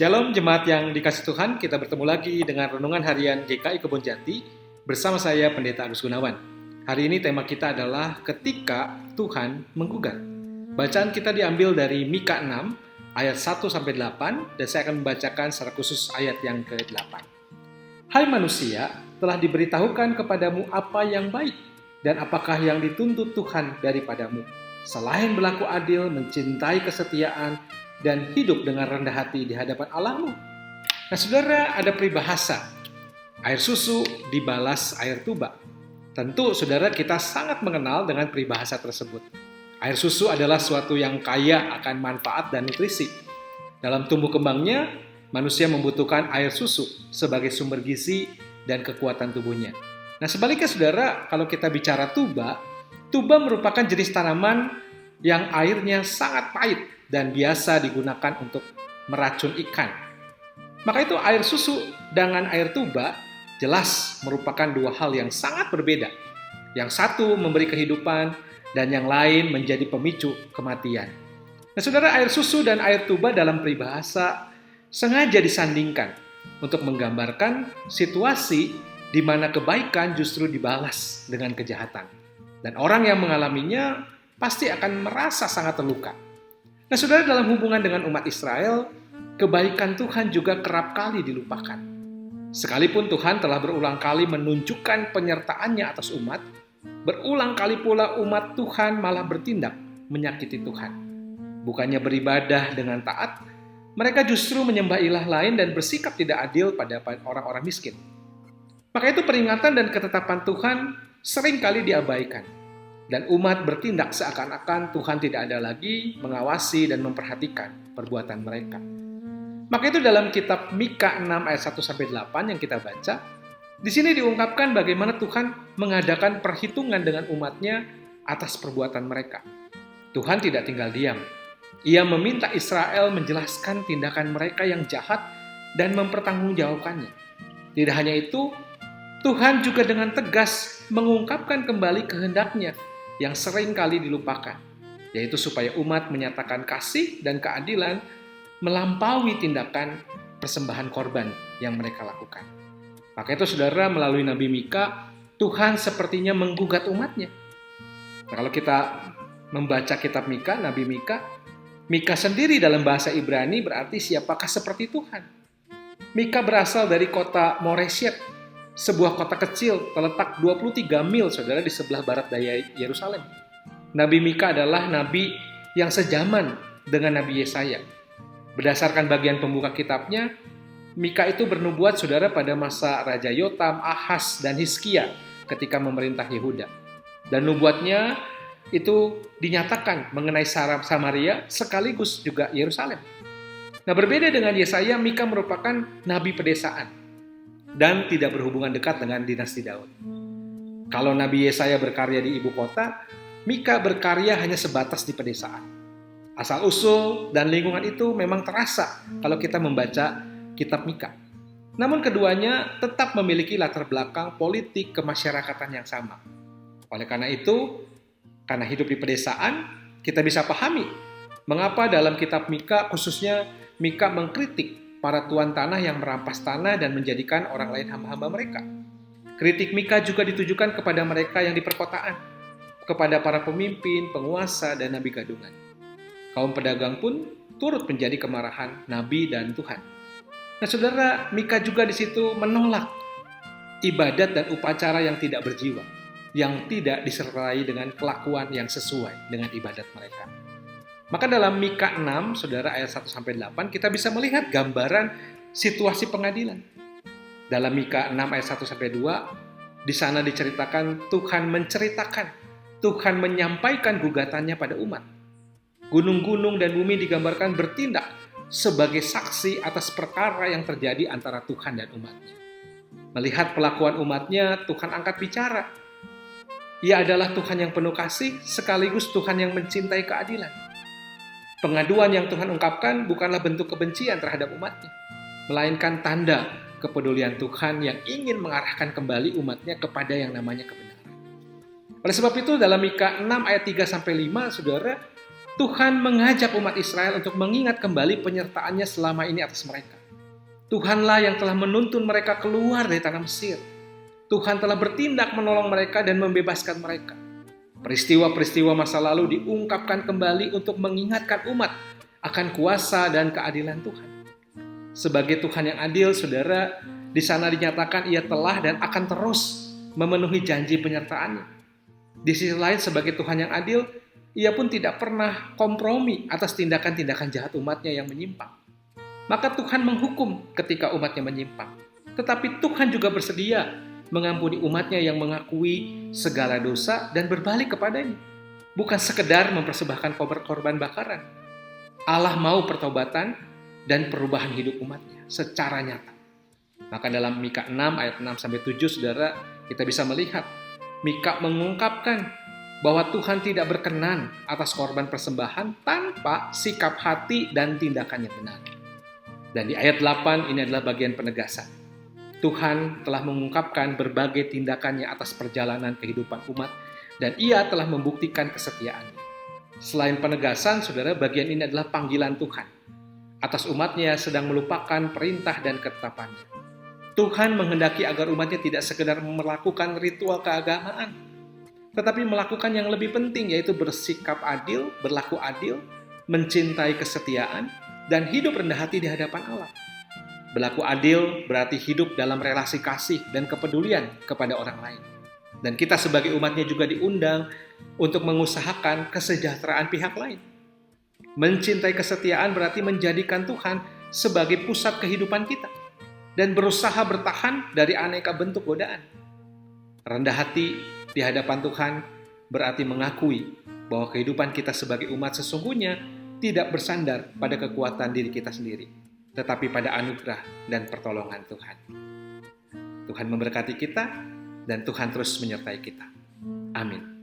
Shalom jemaat yang dikasih Tuhan, kita bertemu lagi dengan Renungan Harian GKI Kebon Jati bersama saya Pendeta Agus Gunawan. Hari ini tema kita adalah ketika Tuhan menggugat. Bacaan kita diambil dari Mika 6 ayat 1-8 dan saya akan membacakan secara khusus ayat yang ke-8. Hai manusia, telah diberitahukan kepadamu apa yang baik dan apakah yang dituntut Tuhan daripadamu, selain berlaku adil, mencintai kesetiaan, dan hidup dengan rendah hati di hadapan Allahmu. Nah saudara, ada peribahasa, air susu dibalas air tuba. Tentu saudara kita sangat mengenal dengan peribahasa tersebut. Air susu adalah suatu yang kaya akan manfaat dan nutrisi. Dalam tumbuh kembangnya, manusia membutuhkan air susu sebagai sumber gizi dan kekuatan tubuhnya. Nah sebaliknya saudara, kalau kita bicara tuba merupakan jenis tanaman yang airnya sangat pahit dan biasa digunakan untuk meracun ikan. Maka itu air susu dengan air tuba jelas merupakan dua hal yang sangat berbeda. Yang satu memberi kehidupan dan yang lain menjadi pemicu kematian. Nah saudara, air susu dan air tuba dalam peribahasa sengaja disandingkan untuk menggambarkan situasi di mana kebaikan justru dibalas dengan kejahatan. Dan orang yang mengalaminya pasti akan merasa sangat terluka. Nah saudara, dalam hubungan dengan umat Israel, kebaikan Tuhan juga kerap kali dilupakan. Sekalipun Tuhan telah berulang kali menunjukkan penyertaannya atas umat, berulang kali pula umat Tuhan malah bertindak menyakiti Tuhan. Bukannya beribadah dengan taat, mereka justru menyembah ilah lain dan bersikap tidak adil pada orang-orang miskin. Maka itu peringatan dan ketetapan Tuhan seringkali diabaikan. Dan umat bertindak seakan-akan Tuhan tidak ada lagi mengawasi dan memperhatikan perbuatan mereka. Maka itu dalam kitab Mika 6 ayat 1-8 yang kita baca, di sini diungkapkan bagaimana Tuhan mengadakan perhitungan dengan umatnya atas perbuatan mereka. Tuhan tidak tinggal diam. Ia meminta Israel menjelaskan tindakan mereka yang jahat dan mempertanggungjawabkannya. Tidak hanya itu, Tuhan juga dengan tegas mengungkapkan kembali kehendaknya yang sering kali dilupakan, yaitu supaya umat menyatakan kasih dan keadilan melampaui tindakan persembahan korban yang mereka lakukan. Maka itu saudara, melalui Nabi Mika, Tuhan sepertinya menggugat umatnya. Nah, kalau kita membaca kitab Mika, Nabi Mika, Mika sendiri dalam bahasa Ibrani berarti siapakah seperti Tuhan. Mika berasal dari kota Moreshet, sebuah kota kecil terletak 23 mil saudara di sebelah barat daya Yerusalem. Nabi Mika adalah nabi yang sejaman dengan Nabi Yesaya. Berdasarkan bagian pembuka kitabnya, Mika itu bernubuat saudara pada masa Raja Yotam, Ahaz, dan Hizkia ketika memerintah Yehuda. Dan nubuatnya itu dinyatakan mengenai Samaria sekaligus juga Yerusalem. Nah berbeda dengan Yesaya, Mika merupakan nabi pedesaan dan tidak berhubungan dekat dengan dinasti Daud. Kalau Nabi Yesaya berkarya di ibu kota, Mika berkarya hanya sebatas di pedesaan. Asal-usul dan lingkungan itu memang terasa kalau kita membaca kitab Mika. Namun keduanya tetap memiliki latar belakang politik kemasyarakatan yang sama. Oleh karena itu, karena hidup di pedesaan, kita bisa pahami mengapa dalam kitab Mika khususnya Mika mengkritik para tuan tanah yang merampas tanah dan menjadikan orang lain hamba-hamba mereka. Kritik Mika juga ditujukan kepada mereka yang di perkotaan, kepada para pemimpin, penguasa, dan nabi gadungan. Kaum pedagang pun turut menjadi kemarahan nabi dan Tuhan. Nah saudara, Mika juga di situ menolak ibadat dan upacara yang tidak berjiwa, yang tidak disertai dengan kelakuan yang sesuai dengan ibadat mereka. Maka dalam Mika 6, saudara, ayat 1-8, kita bisa melihat gambaran situasi pengadilan. Dalam Mika 6 ayat 1-2, di sana diceritakan Tuhan menyampaikan gugatannya pada umat. Gunung-gunung dan bumi digambarkan bertindak sebagai saksi atas perkara yang terjadi antara Tuhan dan umatnya. Melihat pelakuan umatnya, Tuhan angkat bicara. Ia adalah Tuhan yang penuh kasih, sekaligus Tuhan yang mencintai keadilan. Pengaduan yang Tuhan ungkapkan bukanlah bentuk kebencian terhadap umatnya, melainkan tanda kepedulian Tuhan yang ingin mengarahkan kembali umatnya kepada yang namanya kebenaran. Oleh sebab itu dalam Mika 6 ayat 3-5, saudara, Tuhan mengajak umat Israel untuk mengingat kembali penyertaannya selama ini atas mereka. Tuhanlah yang telah menuntun mereka keluar dari tanah Mesir. Tuhan telah bertindak menolong mereka dan membebaskan mereka. Peristiwa-peristiwa masa lalu diungkapkan kembali untuk mengingatkan umat akan kuasa dan keadilan Tuhan. Sebagai Tuhan yang adil, saudara, di sana dinyatakan ia telah dan akan terus memenuhi janji penyertaannya. Di sisi lain, sebagai Tuhan yang adil, ia pun tidak pernah kompromi atas tindakan-tindakan jahat umatnya yang menyimpang. Maka Tuhan menghukum ketika umatnya menyimpang. Tetapi Tuhan juga bersedia mengampuni umatnya yang mengakui segala dosa dan berbalik kepadanya. Bukan sekedar mempersembahkan korban bakaran. Allah mau pertobatan dan perubahan hidup umatnya secara nyata. Maka dalam Mika 6 ayat 6-7, saudara, kita bisa melihat Mika mengungkapkan bahwa Tuhan tidak berkenan atas korban persembahan tanpa sikap hati dan tindakan yang benar. Dan di ayat 8 ini adalah bagian penegasan. Tuhan telah mengungkapkan berbagai tindakannya atas perjalanan kehidupan umat dan ia telah membuktikan kesetiaannya. Selain penegasan, saudara, bagian ini adalah panggilan Tuhan atas umatnya sedang melupakan perintah dan ketetapannya. Tuhan menghendaki agar umatnya tidak sekedar melakukan ritual keagamaan, tetapi melakukan yang lebih penting, yaitu bersikap adil, berlaku adil, mencintai kesetiaan, dan hidup rendah hati di hadapan Allah. Berlaku adil berarti hidup dalam relasi kasih dan kepedulian kepada orang lain. Dan kita sebagai umatnya juga diundang untuk mengusahakan kesejahteraan pihak lain. Mencintai kesetiaan berarti menjadikan Tuhan sebagai pusat kehidupan kita dan berusaha bertahan dari aneka bentuk godaan. Rendah hati di hadapan Tuhan berarti mengakui bahwa kehidupan kita sebagai umat sesungguhnya tidak bersandar pada kekuatan diri kita sendiri, tetapi pada anugerah dan pertolongan Tuhan. Tuhan memberkati kita dan Tuhan terus menyertai kita. Amin.